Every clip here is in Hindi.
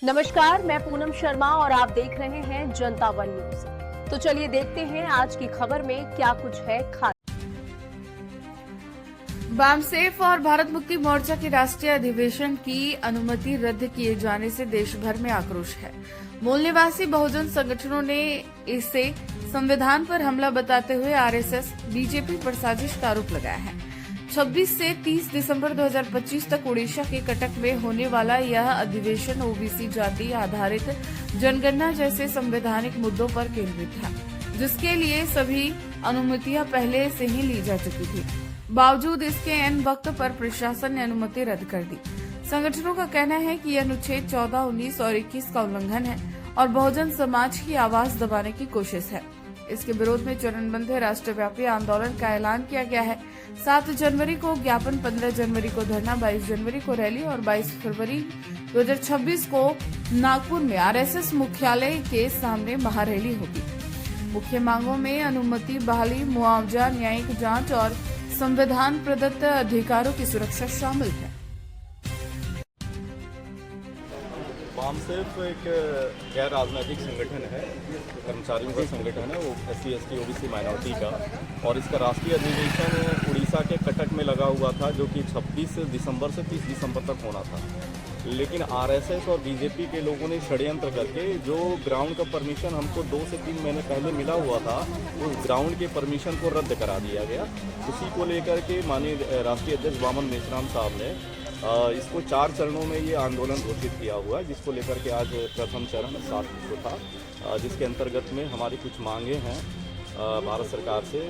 नमस्कार, मैं पूनम शर्मा और आप देख रहे हैं जनता वन न्यूज। तो चलिए देखते हैं आज की खबर में क्या कुछ है खास। वामसेफ और भारत मुक्ति मोर्चा के राष्ट्रीय अधिवेशन की अनुमति रद्द किए जाने से देश भर में आक्रोश है। मूल निवासी बहुजन संगठनों ने इसे संविधान पर हमला बताते हुए आरएसएस, बीजेपी पर साजिश का आरोप लगाया है। 26 से 30 दिसंबर 2025 तक ओडिशा के कटक में होने वाला यह अधिवेशन ओबीसी जाति आधारित जनगणना जैसे संवैधानिक मुद्दों पर केंद्रित था, जिसके लिए सभी अनुमतियां पहले से ही ली जा चुकी थी। बावजूद इसके एन वक्त पर प्रशासन ने अनुमति रद्द कर दी। संगठनों का कहना है कि यह अनुच्छेद 14, 19 और 21 का उल्लंघन है और बहुजन समाज की आवाज दबाने की कोशिश है। इसके विरोध में चरणबद्ध राष्ट्रव्यापी आंदोलन का ऐलान किया गया है। 7 जनवरी को ज्ञापन, 15 जनवरी को धरना, 22 जनवरी को रैली और 22 फरवरी 2026 को नागपुर में आरएसएस मुख्यालय के सामने महारैली होगी। मुख्य मांगों में अनुमति बहाली, मुआवजा, न्यायिक जांच और संविधान प्रदत्त अधिकारों की सुरक्षा शामिल है। वामसेफ एक गैर राजनीतिक संगठन है, कर्मचारियों का संगठन है, वो SC, ST, OBC माइनॉरिटी का, और इसका राष्ट्रीय अधिवेशन उड़ीसा के कटक में लगा हुआ था, जो कि 26 दिसंबर से 30 दिसंबर तक होना था। लेकिन आरएसएस और बीजेपी के लोगों ने षड्यंत्र करके जो ग्राउंड का परमिशन हमको 2 से 3 महीने पहले मिला हुआ था, उस ग्राउंड के परमिशन को रद्द करा दिया गया। उसी को लेकर के माननीय राष्ट्रीय अध्यक्ष वामन मेश्राम साहब ने इसको 4 चरणों में ये आंदोलन घोषित किया हुआ है, जिसको लेकर के आज प्रथम चरण 7 को था, जिसके अंतर्गत में हमारी कुछ मांगे हैं भारत सरकार से।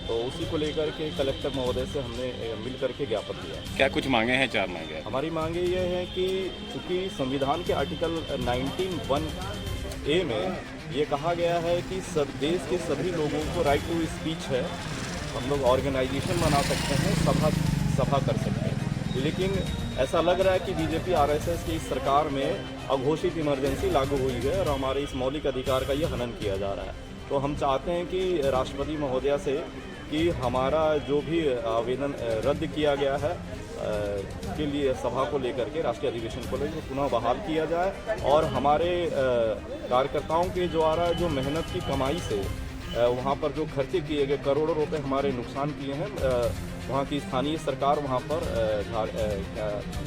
तो उसी को लेकर के कलेक्टर महोदय से हमने मिल करके ज्ञापन दिया। क्या कुछ मांगे हैं? 4 मांगे हैं। हमारी मांगे ये हैं कि चूँकि संविधान के आर्टिकल 19(1)(a) में ये कहा गया है कि सब देश के सभी लोगों को राइट टू स्पीच है। हम लोग ऑर्गेनाइजेशन बना सकते हैं, सभा कर सकते हैं, लेकिन ऐसा लग रहा है कि बीजेपी आरएसएस की इस सरकार में अघोषित इमरजेंसी लागू हुई है और हमारे इस मौलिक अधिकार का ये हनन किया जा रहा है। तो हम चाहते हैं कि राष्ट्रपति महोदया से कि हमारा जो भी आवेदन रद्द किया गया है के लिए सभा को लेकर के, राष्ट्रीय अधिवेशन को लेकर पुनः बहाल किया जाए और हमारे कार्यकर्ताओं के द्वारा जो मेहनत की कमाई से वहाँ पर जो खर्चे किए गए, करोड़ों रुपए हमारे नुकसान किए हैं, वहाँ की स्थानीय सरकार वहाँ पर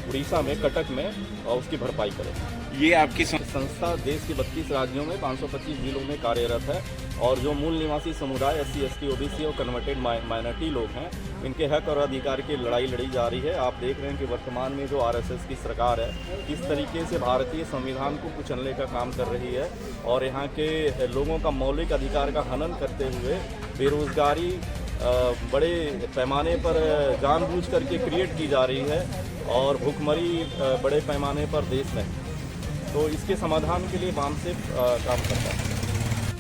उड़ीसा में, कटक में उसकी भरपाई करे। ये आपकी संस्था देश के 32 राज्यों में 525 जिलों में कार्यरत है और जो मूल निवासी समुदाय SC, ST, OBC और कन्वर्टेड माइनॉरिटी लोग हैं, इनके हक और अधिकार की लड़ाई लड़ी जा रही है। आप देख रहे हैं कि वर्तमान में जो आरएसएस की सरकार है, किस तरीके से भारतीय संविधान को कुचलने का काम कर रही है और यहाँ के लोगों का मौलिक अधिकार का हनन करते हुए बेरोजगारी बड़े पैमाने पर जानबूझ करके क्रिएट की जा रही है और भुखमरी बड़े पैमाने पर देश में। तो इसके समाधान के लिए वामसेफ काम करता है।